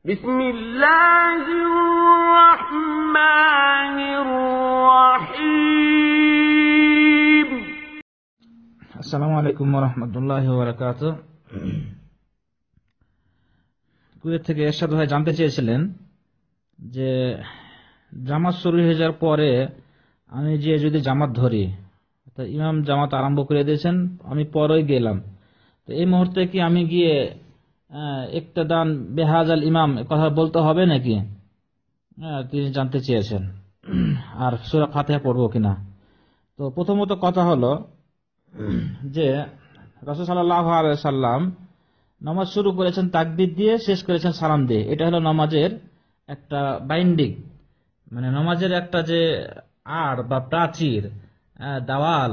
بسم الله الرحمن الرحيم আসসালামু আলাইকুম ওয়া রাহমাতুল্লাহি ওয়া বারাকাতুহু। কুয়েত থেকে এরশাদ ভাই জানতে চেয়েছিলেন যে জামাত শুরু হয়ে যাওয়ার পরে আমি যদি জামাত ধরি, তো ইমাম জামাত আরম্ভ করে দিয়েছেন, আমি পরেই গেলাম, তো এই মুহূর্তে কি আমি গিয়ে ইক্তেদান বিহাজাল ইমাম কথা বলতে হবে নাকি? তিনি জানতে চেয়েছেন। আর সূরা ফাতিহা পড়বো কিনা। তো প্রথমত কথা হলো যে রাসূল সাল্লাল্লাহু আলাইহি ওয়াসাল্লাম নামাজ শুরু করেছেন তাকবীর দিয়ে, শেষ করেছেন সালাম দিয়ে। এটা হলো নামাজের একটা বাইন্ডিং, মানে নামাজের একটা যে আড় বা প্রাচীর, দেওয়াল,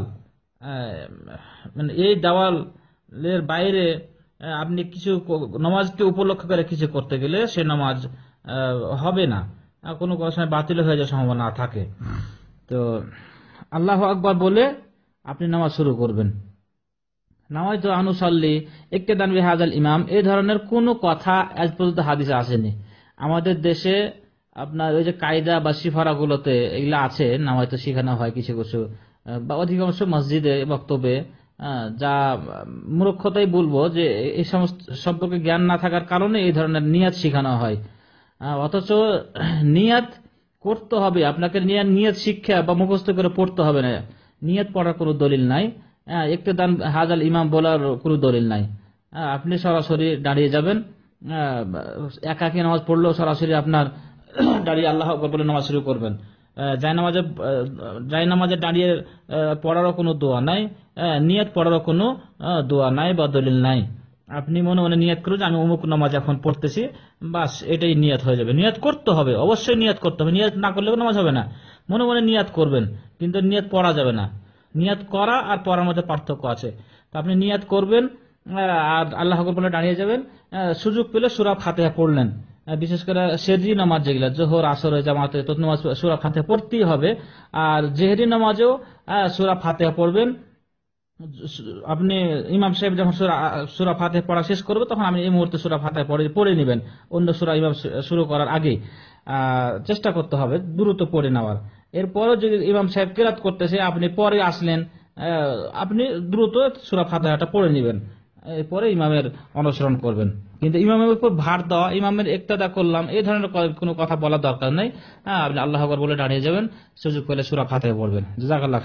মানে এই দেওয়ালের বাইরে আপনি কিছু নামাজকে উপলক্ষ করে কিছু করতে গেলে সে নামাজ হবে না, কোনো সময় বাতিল হয়ে যাওয়ার সম্ভাবনা থাকে। তো আল্লাহু আকবার বলে আপনি নামাজ শুরু করবেন। নামাজ তো আনুসাল্লি ইক্তেদান বিহাজাল ইমাম, এই ধরনের কোনো কথা আজ পর্যন্ত হাদিসে আসেনি। আমাদের দেশে আপনার ওই যে কায়দা বা সিফারাগুলোতে এগুলা আছে, নামাজ তো শেখানো হয় কিছু কিছু, বা অধিকাংশ মসজিদে বক্তব্যে, যা মূর্খতাই বলবো যে এই সমস্ত সম্পর্কে জ্ঞান না থাকার কারণে এই ধরনের নিয়াত শেখানো হয়। অথচ নিয়াত করতে হবে আপনাকে, নিয়াত শিক্ষা বা মুখস্থ করে পড়তে হবে না। নিয়াত পড়ার কোনো দলিল নাই, ইক্তেদান হাজাল ইমাম বলার কোনো দলিল নাই। আপনি সরাসরি দাঁড়িয়ে যাবেন, একাকী নামাজ পড়লেও সরাসরি আপনার দাঁড়িয়ে আল্লাহু আকবার বলে নামাজ শুরু করবেন। জায়নামাজে দাঁড়িয়ে পড়ারও কোনো দোয়া নাই, নিয়ত পড়ারও কোনো দোয়া নাই বা দলিল নাই। আপনি মনে মনে নিয়ত করুন যে আমি অমুক নামাজ এখন পড়তেছি, বাস এটাই নিয়ত হয়ে যাবে। নিয়ত করতে হবে, অবশ্যই নিয়ত করতে হবে। নিয়ত না করলে নামাজ হবে না। মনে মনে নিয়ত করবেন, কিন্তু নিয়ত পড়া যাবে না। নিয়ত করা আর পড়ার মধ্যে পার্থক্য আছে। তো আপনি নিয়ত করবেন আর আল্লাহু আকবার বলে দাঁড়িয়ে যাবেন। সুযোগ পেলে সূরা ফাতিহা পড়লেন। বিশেষ করে সেহরি নামাজ যেগুলা জোহর আসর জামাতে, তো নামাজ সূরা ফাতিহা পড়তেই হবে। আর জেহরি নামাজেও সূরা ফাতিহা পড়বেন। আপনি ইমাম সাহেব যখন সূরা ফাতিহা পড়া শেষ করবে, তখন আপনি এই মুহূর্তে সূরা ফাতিহা পড়ে নেবেন, অন্য সূরা ইমাম শুরু করার আগে। চেষ্টা করতে হবে দ্রুত পড়ে নেওয়ার। এরপরও যদি ইমাম সাহেব কিরাত করতেছে, আপনি পরে আসলেন, আপনি দ্রুত সূরা ফাতিহাটা পড়ে নেবেন, এরপরে ইমামের অনুসরণ করবেন। কিন্তু ইমামের উপর ভার দেওয়া, ইমামের ইক্তেদা করলাম, এই ধরনের কোনো কথা বলার দরকার নেই। আপনি আল্লাহু আকবার বলে দাঁড়িয়ে যাবেন, সুযোগ পেলে সূরা ফাতিহা পড়বেন। জাযাকাল্লাহ।